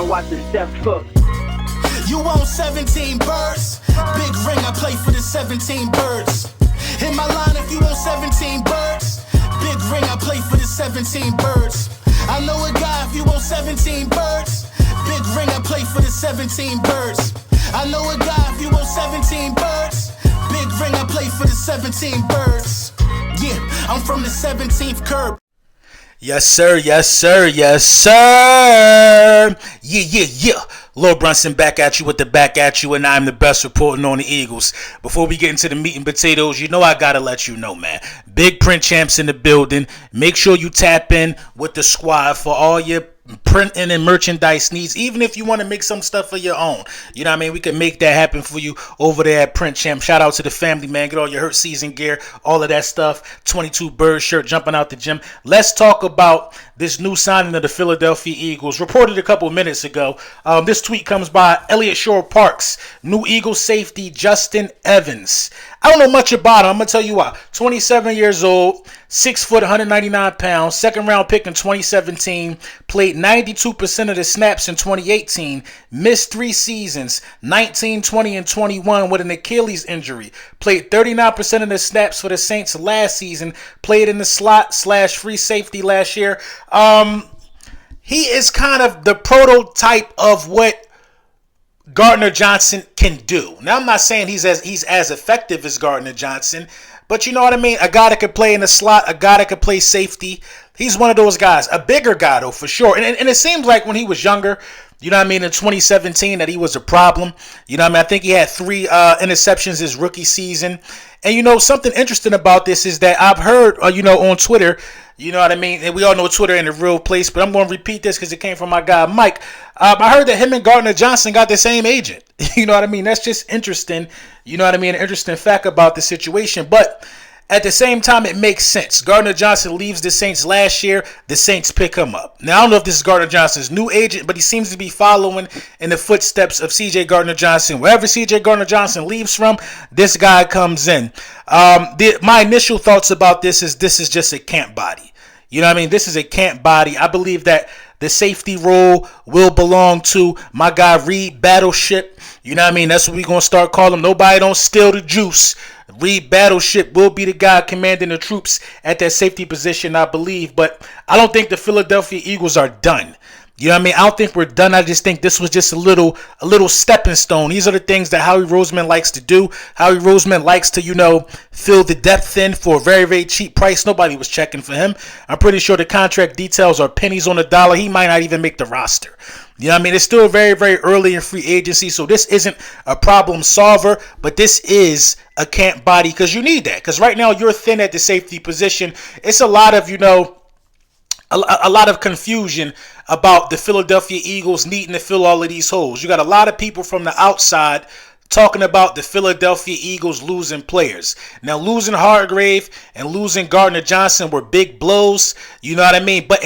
and watch the step cook. You want 17 birds? Big ring, I play for the 17 birds. Hit my line if you want 17 birds. Big ring, I play for the 17 birds. I know a guy if you want 17 birds. Big ring, I play for the 17 birds. I know a guy if you want 17 birds. Big ring, I play for the 17 birds. Yeah, I'm from the 17th curb. Yes, sir. Yes, sir. Yes, sir. Yeah. Lord Brunson back at you with the back at you, and I'm the best reporting on the Eagles. Before we get into the meat and potatoes, you know I gotta let you know, man. Big print champs in the building. Make sure you tap in with the squad for all your printing and merchandise needs, even if you want to make some stuff of your own. You know what I mean? We can make that happen for you over there at Print Champ. Shout out to the family, man. Get all your hurt season gear, all of that stuff. 22 bird shirt, jumping out the gym. Let's talk about this new signing of the Philadelphia Eagles. Reported a couple minutes ago. This tweet comes by Elliott Shore Parks. New Eagles safety Justin Evans. I don't know much about him. I'm going to tell you why. 27 years old, 6 foot, 199 pounds, second round pick in 2017, played 92% of the snaps in 2018, missed 3 seasons, 19, 20, and 21 with an Achilles injury, played 39% of the snaps for the Saints last season, played in the slot / free safety last year. He is kind of the prototype of what Gardner Johnson can do. Now, I'm not saying he's as effective as Gardner Johnson, but you know what I mean? A guy that could play in the slot, a guy that could play safety. He's one of those guys. A bigger guy, though, for sure. And it seems like when he was younger, you know what I mean, in 2017, that he was a problem. You know what I mean? I think he had 3 interceptions his rookie season. And, you know, something interesting about this is that I've heard, on Twitter, you know what I mean? And we all know Twitter ain't a real place, but I'm going to repeat this because it came from my guy, Mike. I heard that him and Gardner Johnson got the same agent. You know what I mean? That's just interesting. You know what I mean? An interesting fact about the situation. But at the same time, it makes sense. Gardner Johnson leaves the Saints last year. The Saints pick him up. Now, I don't know if this is Gardner Johnson's new agent, but he seems to be following in the footsteps of C.J. Gardner Johnson. Wherever C.J. Gardner Johnson leaves from, this guy comes in. My initial thoughts about this is just a camp body. You know what I mean? This is a camp body. I believe that the safety role will belong to my guy Reed Battleship. You know what I mean? That's what we're going to start calling him. Nobody don't steal the juice. Reed Battleship will be the guy commanding the troops at that safety position, I believe. But I don't think the Philadelphia Eagles are done. You know what I mean? I don't think we're done. I just think this was just a little stepping stone. These are the things that Howie Roseman likes to do. Howie Roseman likes to, fill the depth in for a very, very cheap price. Nobody was checking for him. I'm pretty sure the contract details are pennies on the dollar. He might not even make the roster. You know what I mean? It's still very, very early in free agency, so this isn't a problem solver, but this is a camp body because you need that. Because right now you're thin at the safety position. It's a lot of, a lot of confusion about the Philadelphia Eagles needing to fill all of these holes. You got a lot of people from the outside talking about the Philadelphia Eagles losing players. Now, losing Hargrave and losing Gardner Johnson were big blows. You know what I mean? But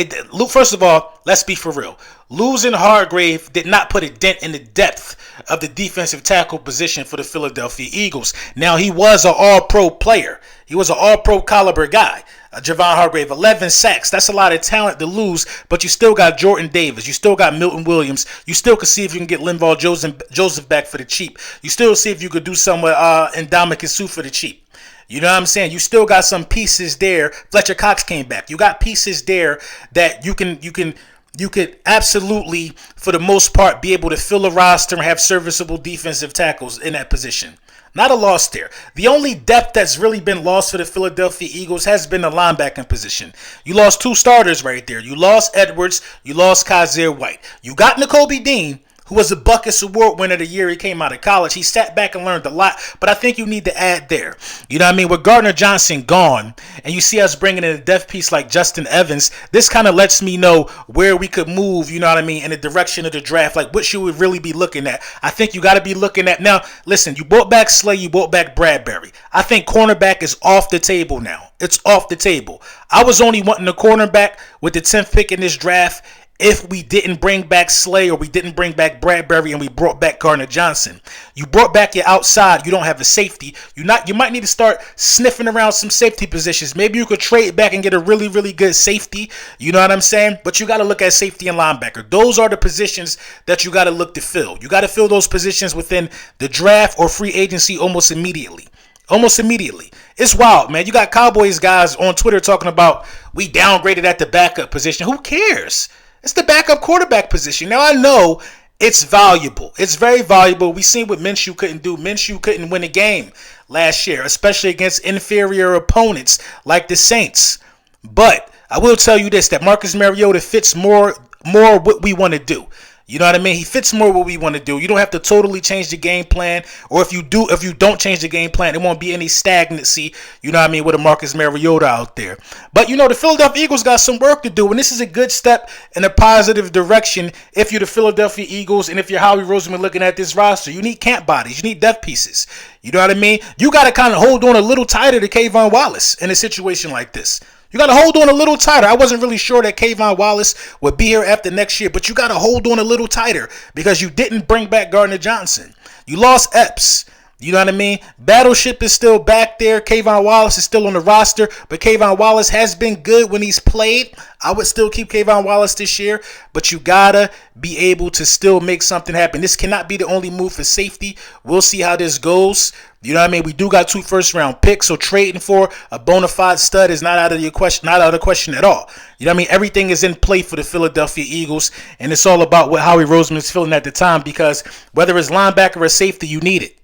first of all, let's be for real. Losing Hargrave did not put a dent in the depth of the defensive tackle position for the Philadelphia Eagles. Now, he was an all-pro player. He was an all-pro caliber guy. Javon Hargrave, 11 sacks. That's a lot of talent to lose, but you still got Jordan Davis. You still got Milton Williams. You still can see if you can get Linval Joseph back for the cheap. You still see if you could do some with Ndamukong Suh for the cheap. You know what I'm saying? You still got some pieces there. Fletcher Cox came back. You got pieces there that you could absolutely, for the most part, be able to fill a roster and have serviceable defensive tackles in that position. Not a loss there. The only depth that's really been lost for the Philadelphia Eagles has been the linebacking position. You lost 2 starters right there. You lost Edwards. You lost Kaiser White. You got Nakobe Dean, who was a Buckus Award winner the year he came out of college. He sat back and learned a lot, but I think you need to add there. You know what I mean? With Gardner Johnson gone, and you see us bringing in a depth piece like Justin Evans, this kind of lets me know where we could move, you know what I mean, in the direction of the draft. Like, what should we really be looking at? I think you got to be looking at, now, listen, you brought back Slay, you brought back Bradbury. I think cornerback is off the table now. It's off the table. I was only wanting a cornerback with the 10th pick in this draft, if we didn't bring back Slay or we didn't bring back Bradbury and we brought back Gardner Johnson. You brought back your outside. You don't have a safety. You might need to start sniffing around some safety positions. Maybe you could trade back and get a really, really good safety. You know what I'm saying? But you got to look at safety and linebacker. Those are the positions that you got to look to fill. You got to fill those positions within the draft or free agency almost immediately. Almost immediately. It's wild, man. You got Cowboys guys on Twitter talking about we downgraded at the backup position. Who cares? It's the backup quarterback position. Now, I know it's valuable. It's very valuable. We seen what Minshew couldn't do. Minshew couldn't win a game last year, especially against inferior opponents like the Saints. But I will tell you this, that Marcus Mariota fits more what we want to do. You know what I mean? He fits more what we want to do. You don't have to totally change the game plan, or if you don't change the game plan, it won't be any stagnancy, you know what I mean, with a Marcus Mariota out there. But, the Philadelphia Eagles got some work to do, and this is a good step in a positive direction if you're the Philadelphia Eagles and if you're Howie Roseman looking at this roster. You need camp bodies. You need depth pieces. You know what I mean? You got to kind of hold on a little tighter to Kayvon Wallace in a situation like this. You got to hold on a little tighter. I wasn't really sure that Kayvon Wallace would be here after next year, but you got to hold on a little tighter because you didn't bring back Gardner Johnson. You lost Epps. You know what I mean? Battleship is still back there. Kayvon Wallace is still on the roster, but Kayvon Wallace has been good when he's played. I would still keep Kayvon Wallace this year, but you got to be able to still make something happen. This cannot be the only move for safety. We'll see how this goes. You know what I mean? We do got 2 first-round picks, so trading for a bona fide stud is not out of the question at all. You know what I mean? Everything is in play for the Philadelphia Eagles, and it's all about what Howie Roseman is feeling at the time because whether it's linebacker or safety, you need it.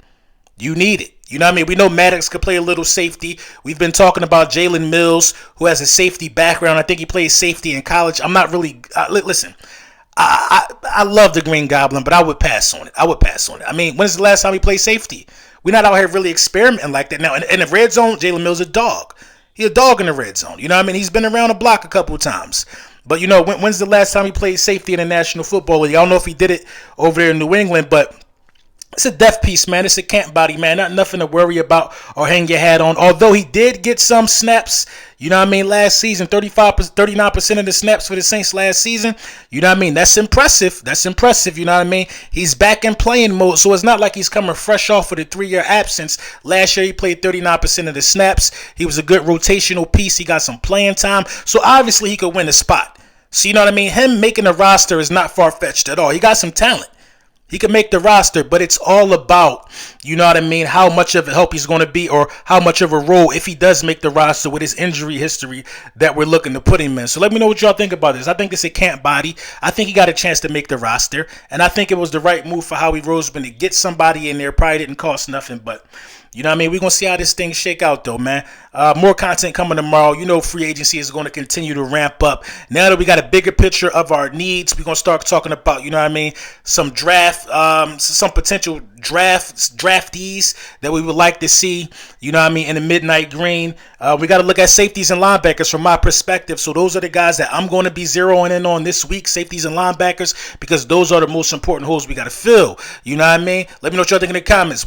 You need it. You know what I mean? We know Maddox could play a little safety. We've been talking about Jalen Mills, who has a safety background. I think he played safety in college. I'm not really listen. I love the Green Goblin, but I would pass on it. I mean, when's the last time he played safety? We're not out here really experimenting like that now. In the red zone, Jalen Mills is a dog. He's a dog in the red zone. You know what I mean? He's been around the block a couple of times. But, when's the last time he played safety in the National Football League? I don't know if he did it over there in New England, but it's a depth piece, man. It's a camp body, man. Not nothing to worry about or hang your hat on. Although he did get some snaps, you know what I mean, last season, 39% of the snaps for the Saints last season. You know what I mean? That's impressive. You know what I mean? He's back in playing mode, so it's not like he's coming fresh off of the 3-year absence. Last year, he played 39% of the snaps. He was a good rotational piece. He got some playing time, so obviously he could win a spot. So you know what I mean? Him making a roster is not far-fetched at all. He got some talent. He can make the roster, but it's all about, you know what I mean, how much of a help he's going to be or how much of a role if he does make the roster with his injury history that we're looking to put him in. So let me know what y'all think about this. I think it's a camp body. I think he got a chance to make the roster, and I think it was the right move for Howie Roseman to get somebody in there. Probably didn't cost nothing, but you know what I mean? We're going to see how this thing shake out, though, man. More content coming tomorrow. Free agency is going to continue to ramp up. Now that we got a bigger picture of our needs, we're going to start talking about, you know what I mean, some potential draftees that we would like to see, you know what I mean, in the midnight green. We got to look at safeties and linebackers from my perspective. So those are the guys that I'm going to be zeroing in on this week, safeties and linebackers, because those are the most important holes we got to fill. You know what I mean? Let me know what y'all think in the comments.